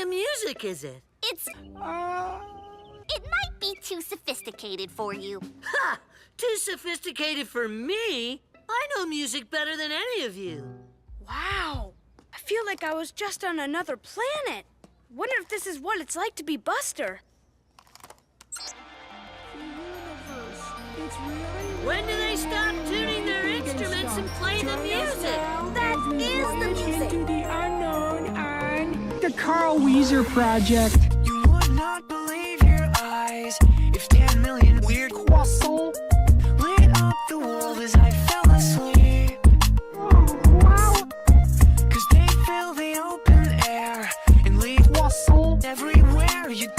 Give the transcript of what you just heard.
of music is it? It might be too sophisticated for you. Ha! Too sophisticated for me? I know music better than any of you. Wow. I feel like I was just on another planet. Wonder if this is what it's like to be Buster. When do they stop tuning their instruments and play the music? That is the music. Into the unknown on the Carl Weezer Project. You would not believe your eyes if 10 million weird croissants lit up the world as I fell asleep. Wow. 'Cause they fill the open air and leave croissants everywhere you